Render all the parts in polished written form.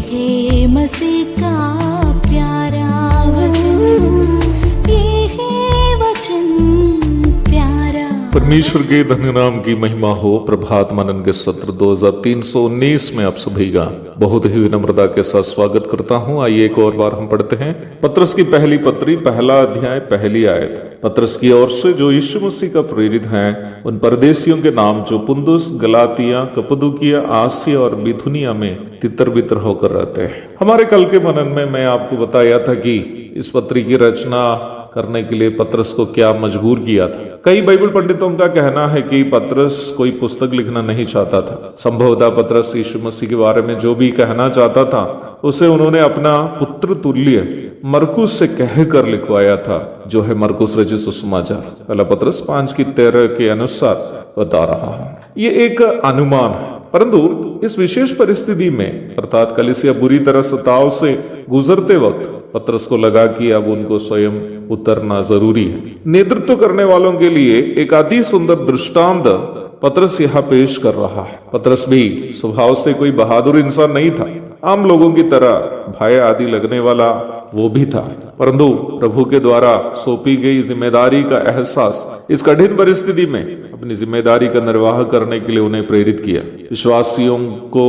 है मसीह का प्यारा वचन, ये है वचन प्यारा। परमेश्वर के धन्य नाम की महिमा हो। प्रभात मनन के सत्र 2319 में आप सभी का बहुत ही विनम्रता के साथ स्वागत करता हूं। आइए एक और बार हम पढ़ते हैं पत्रस की पहली पत्री, पहला अध्याय, पहली आयत। पत्रस की ओर से जो यीशु मसीह का प्रेरित हैं, उन परदेशियों के नाम जो पुंदुस, गलातिया, कप्पदूकिया, आसिया और बिथुनिया में तितर बितर होकर रहते हैं। हमारे कल के मनन में मैं आपको बताया था कि इस पत्री की रचना करने के लिए पत्रस को क्या मजबूर किया था। कई बाइबल पंडितों का कहना है कि पत्रस कोई पुस्तक लिखना नहीं चाहता था। संभवतः पत्रस यीशु मसीह के बारे में जो भी कहना चाहता था उसे उन्होंने अपना पुत्र तुल्य मरकुस से कहकर लिखवाया था, जो है मरकुस रचित सुसमाचार। पहला पत्रस 5:13 के अनुसार बता रहा है। ये एक अनुमान है, परंतु इस विशेष परिस्थिति में अर्थात कलीसिया बुरी तरह सताव से गुजरते वक्त पत्रस को लगा कि अब उनको स्वयं उतरना जरूरी है। नेतृत्व करने वालों के लिए एक अति सुंदर दृष्टांत पत्रस यहाँ पेश कर रहा है। पत्रस भी स्वभाव से कोई बहादुर इंसान नहीं था। आम लोगों की तरह भय आदि लगने वाला वो भी था, परंतु प्रभु के द्वारा सौंपी गई जिम्मेदारी का एहसास इस कठिन परिस्थिति में अपनी जिम्मेदारी का निर्वाह करने के लिए उन्हें प्रेरित किया। विश्वासियों को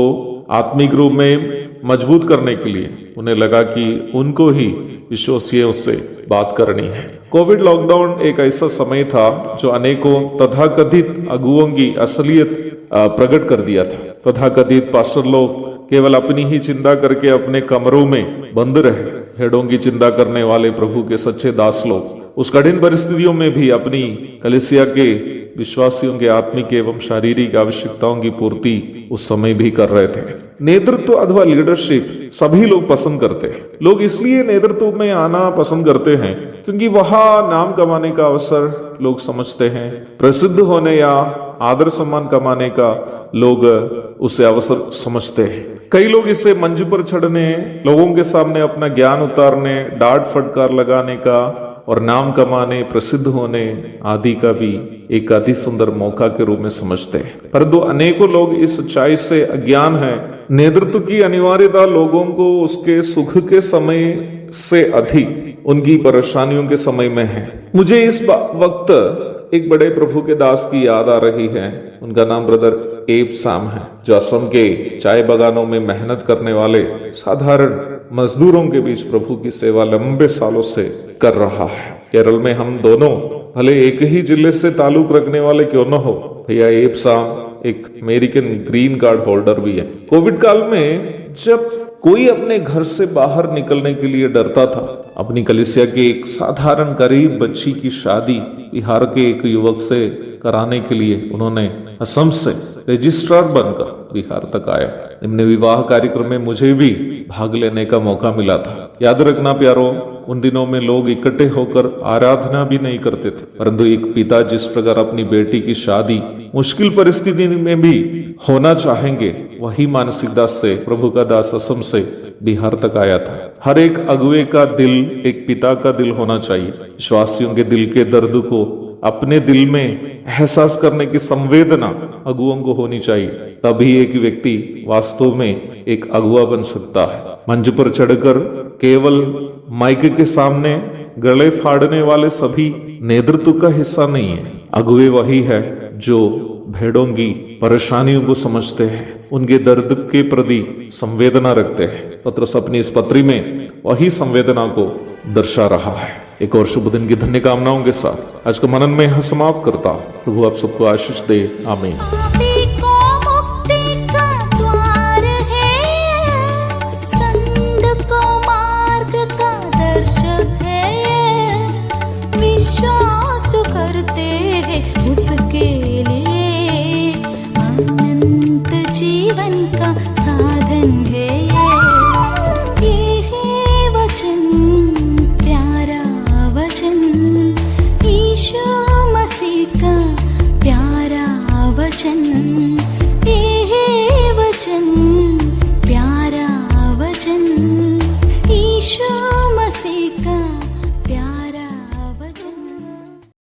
आत्मिक रूप में मजबूत करने के लिए उन्हें लगा कि उनको ही विश्वासियों से बात करनी है। कोविड लॉकडाउन एक ऐसा समय था जो अनेकों तथाकथित अगुओं की असलियत प्रकट कर दिया था। तथाकथित पास्टर लोग केवल अपनी ही चिंता करके अपने कमरों में बंद रहे। भेड़ों की चिंता करने वाले प्रभु के सच्चे दास लोग उस कठिन परिस्थितियों में भी अपनी कलीसिया के विश्वासियों के आत्मिक एवं शारीरिक आवश्यकताओं की पूर्ति उस समय भी कर रहे थे। नेतृत्व अथवा लीडरशिप सभी लोग पसंद करते हैं। लोग इसलिए नेतृत्व में आना पसंद करते हैं क्योंकि वहां नाम कमाने का अवसर लोग समझते हैं, प्रसिद्ध होने या आदर सम्मान कमाने का लोग उसे अवसर समझते हैं। कई लोग इसे मंच पर चढ़ने, लोगों के सामने अपना ज्ञान उतारने, डांट फटकार लगाने का और नाम कमाने, प्रसिद्ध होने आदि का भी एक अति सुंदर मौका के रूप में समझते हैं। परंतु अनेकों लोग इस सच्चाई से अज्ञान है। नेतृत्व की अनिवार्यता लोगों को उसके सुख के समय से अधिक उनकी परेशानियों के समय में है। मुझे इस वक्त एक बड़े प्रभु के दास की याद आ रही है। उनका नाम ब्रदर एब साम है, जो असम के चाय बागानों में मेहनत करने वाले साधारण मजदूरों के बीच प्रभु की सेवा लंबे सालों से कर रहा है। केरल में हम दोनों भले एक ही जिले से ताल्लुक रखने वाले क्यों न हो, भैया एब साम एक अमेरिकन ग्रीन कार्ड होल्डर भी है। कोविड काल में जब कोई अपने घर से बाहर निकलने के लिए डरता था, अपनी कलीसिया के एक साधारण गरीब बच्ची की शादी बिहार के एक युवक से कराने के लिए उन्होंने असम से रजिस्ट्रार बनकर बिहार तक आया। निम्न विवाह कार्यक्रम में मुझे भी भाग लेने का मौका मिला था। याद रखना प्यारो, उन दिनों में लोग इकट्ठे होकर आराधना भी नहीं करते थे, परंतु एक पिता जिस प्रकार अपनी बेटी की शादी मुश्किल परिस्थिति में भी होना चाहेंगे, वही मानसिकता से प्रभु का दास असम से बिहार तक आया था। हर एक अगुवे का दिल एक पिता का दिल होना चाहिए। विश्वासियों के दिल के दर्द को अपने दिल में एहसास करने की संवेदना अगुओं को होनी चाहिए, तभी एक व्यक्ति वास्तव में एक अगुआ बन सकता है। मंच पर चढ़कर केवल माइक के सामने गले फाड़ने वाले सभी नेतृत्व का हिस्सा नहीं है। अगुवे वही है जो भेड़ों की परेशानियों को समझते हैं, उनके दर्द के प्रति संवेदना रखते हैं। पत्रस अपनी इस पत्री में वही संवेदना को दर्शा रहा है। एक और शुभ दिन की धन्य कामनाओं के साथ आज का मनन में समाप्त करता हूं। प्रभु आप सबको आशीष दे। आमीन।